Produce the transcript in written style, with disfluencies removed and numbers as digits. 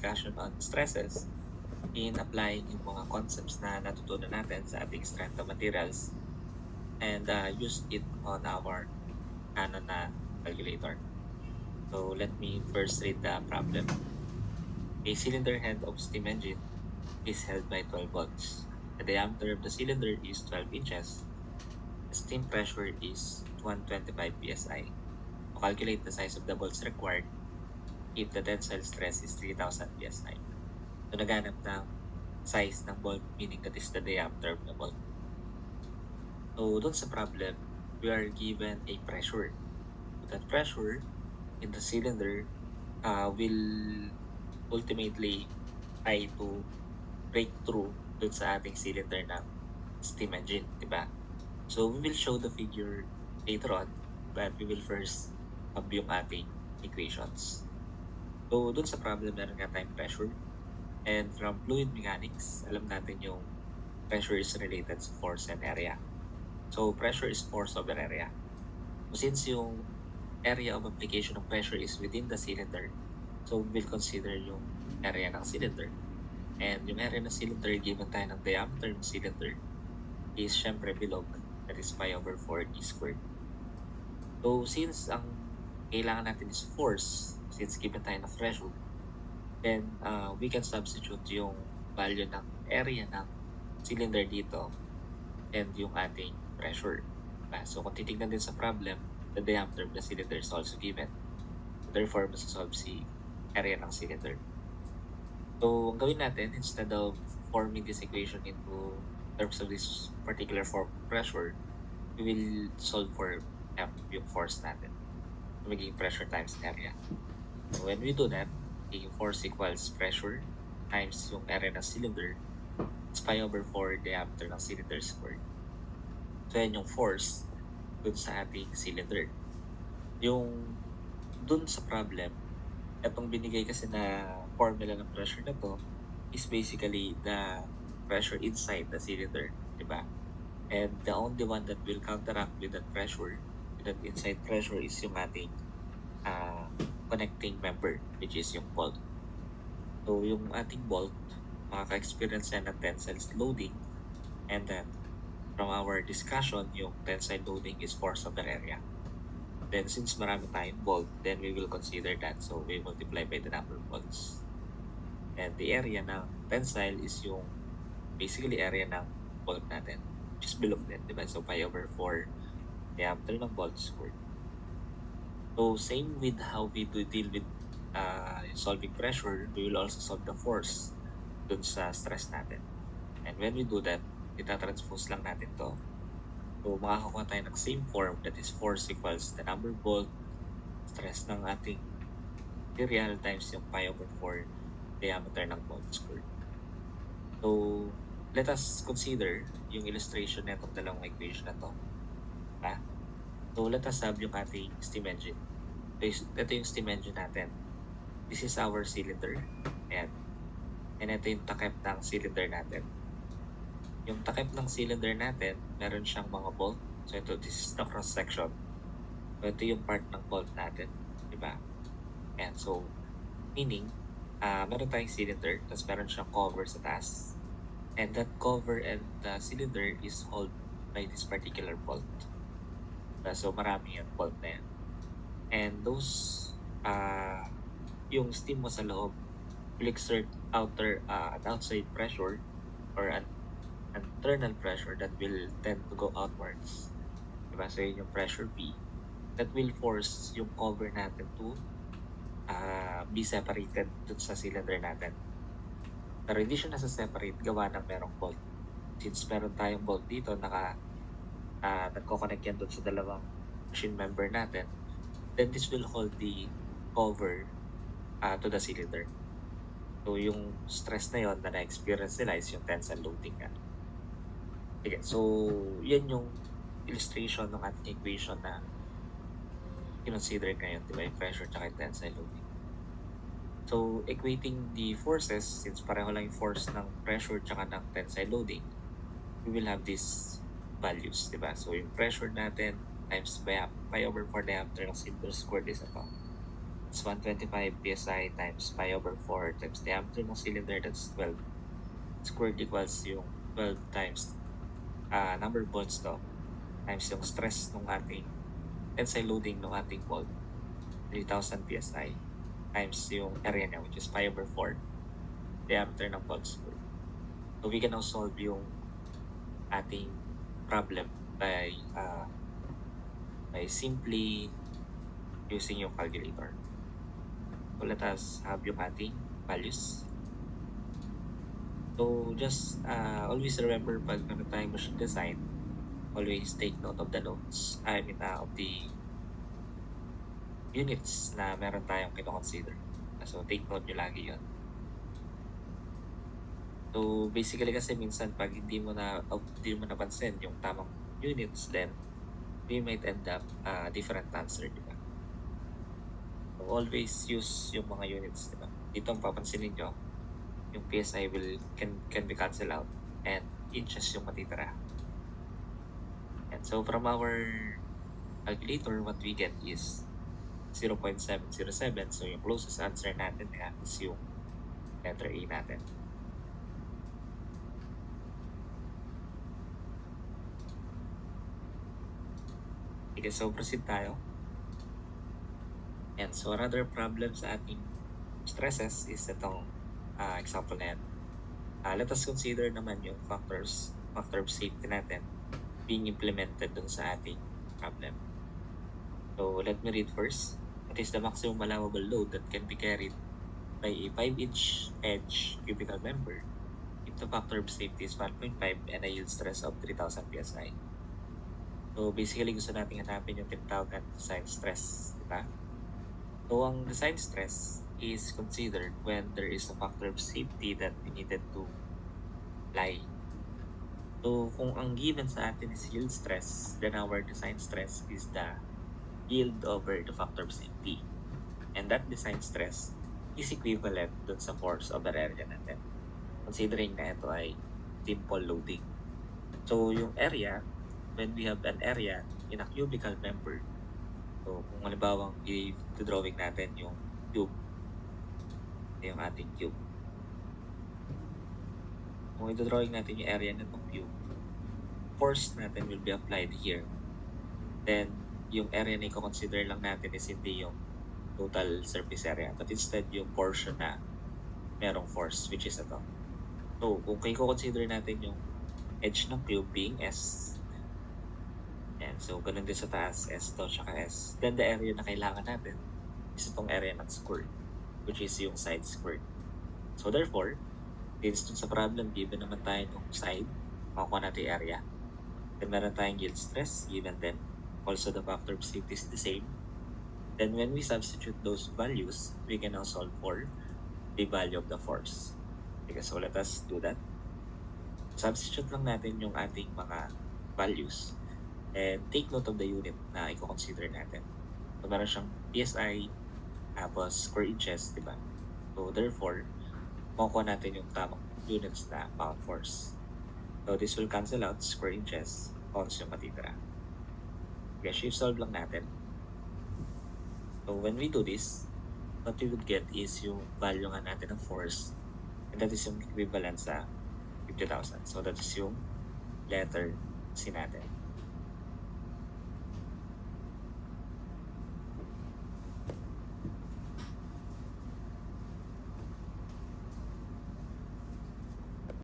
discussion on stresses in applying yung mga concepts na natutunan natin sa ating strength of materials and use it on our na calculator. So let me first read the problem. A cylinder head of steam engine is held by 12 volts. The diameter of the cylinder is 12 inches. The steam pressure is 125 psi. To calculate the size of the bolts required if the tensile stress is 3000 psi. So naghanap ng size ng bolt, meaning that is the diameter of the bolt. So dun sa problem, we are given a pressure. That pressure in the cylinder will ultimately try to break through dun sa ating cylinder ng steam engine, di ba? So we will show the figure later on, but we will first yung ating equations. So dun sa problem, meron nga tayong pressure. And from fluid mechanics, alam natin yung pressure is related sa force and area. So pressure is force over area. So since yung area of application of pressure is within the cylinder, so we will consider yung area ng cylinder. And yung area ng cylinder, given tayo ng diameter ng cylinder, is syempre bilog, that is pi over 4 d squared. So since ang kailangan natin is force, since given tayo ng threshold, then we can substitute yung value ng area ng cylinder dito and yung ating pressure. So kung titignan din sa problem, the diameter of the cylinder is also given. Therefore, masasolve si area ng cylinder. So, ang gawin natin, instead of forming this equation into terms of this particular form of pressure, we will solve for F, yung force natin. So, magiging pressure times area. So, when we do that, magiging force equals pressure times yung area ng cylinder, it's pi over 4 diameter ng cylinder squared. So, yan yung force dun sa ating cylinder. Yung dun sa problem, itong binigay kasi na formula ng pressure na to is basically the pressure inside the cylinder, di ba? And the only one that will counteract with that pressure, with that inside pressure, is yung ating connecting member, which is yung bolt. So yung ating bolt, makaka-experience yan ng tensile loading, and then from our discussion, yung tensile loading is force over area. Then since marami tayong bolt, then we will consider that. So we multiply by the number of bolts. And the area ng tensile is yung basically area ng bolt natin, which is bilog din, diba? So pi over 4 diameter ng bolt squared. So same with how we deal with solving pressure, we will also solve the force dun sa stress natin. And when we do that, itatranspose lang natin to. So makakakuha tayo ng same form, that is force equals the number of volt, stress ng ating material times yung pi over 4 diameter ng bolt squared. So let us consider yung illustration na itong dalawang equation na to. So let us have yung ating steam engine. So, ito yung steam engine natin. This is our cylinder. And ito yung takip ng cylinder natin. Yung takip ng cylinder natin, meron siyang mga bolt. So ito, this is the cross section. So ito yung part ng bolt natin. Diba? And so, meaning, meron tayong cylinder, tapos meron siyang cover sa taas. And that cover and the cylinder is held by this particular bolt. So marami yung bolt na yan. And those, yung steam mo sa loob will exert an outside pressure or an internal pressure that will tend to go outwards. Diba? So yun yung pressure P that will force yung cover natin to be separated dun sa cylinder natin. Pero hindi siya nasa-separate gawa ng merong bolt. Since meron tayong bolt dito, nagko-connect yan dun sa dalawang machine member natin, then this will hold the cover to the cylinder. So yung stress na yon na na-experience nila is yung tensile loading nga. Okay, so yan yung illustration ng ating equation na consider ngayon, diba, yung pressure at yung tensile loading. So equating the forces, since pareho lang yung force ng pressure at ng tensile loading, we will have these values, diba? So yung pressure natin times pi over 4 diameter ng cylinder squared is ito. It's 125 PSI times pi over 4 times diameter ng cylinder, that's 12. Squared equals yung 12 times number of volts to times yung stress ng ating tensile loading ng ating bolt, 3,000 PSI times yung area niya, which is pi over 4 diameter ng bolt screw. So we can now solve yung ating problem by simply using yung calculator. So let us have yung ating values. So just always remember pag meron tayong machine design, always take note of the notes, of the units na meron tayong kino-consider. So take note nyo lagi yun. So basically kasi minsan pag hindi mo napansin yung tamang units, then we might end up different answer, di ba? So always use yung mga units, di ba? Dito ang papansinin nyo, yung PSI can be cancel out and inches yung matitira. And so from our calculator, what we get is 0.707. So yung closest answer natin is yung letter A natin. Okay, so proceed tayo. And so another problem sa ating stresses is itong example na yan. Let us consider naman yung factor of safety natin being implemented dun sa ating problem. So let me read first. It is the maximum allowable load that can be carried by a 5-inch edge cubical member if the factor of safety is 1.5 and a yield stress of 3,000 PSI. So basically gusto natin hanapin yung tinatawag design stress, di ba? So ang design stress is considered when there is a factor of safety that we needed to apply. So kung ang given sa atin is yield stress, then our design stress is the yield over the factor of safety. And that design stress is equivalent dun sa force over area natin, considering na ito ay simple loading. So yung area, when we have an area in a cubical member, so kung halimbawa i-drawing natin yung cube, yung ating cube. Kung i-drawing natin yung area ng cube, force natin will be applied here. Then yung area na i-consider lang natin is hindi yung total surface area, but instead yung portion na merong force, which is ito. So kung i-consider natin yung edge ng cube being S, and so ganun din sa taas, S to tsaka S, then the area na kailangan natin is itong area ng square, which is yung side squared. So therefore, since sa problem given naman tayo ng side, makukuha natin yung area, then meron tayong yield stress given then also the factor of safety is the same. Then when we substitute those values, we can now solve for the value of the force. Okay, so let us do that. Substitute lang natin yung ating mga values and take note of the unit na i-consider natin. So meron siyang PSI tapos square inches, di ba? So therefore, makukuha natin yung tamang units na pound force. So this will cancel out square inches, pounds yung matitira. Okay, shift solve lang natin. So when we do this, what we would get is yung value nga natin ng force, and that is yung equivalent sa 50,000. So that is yung letter C natin.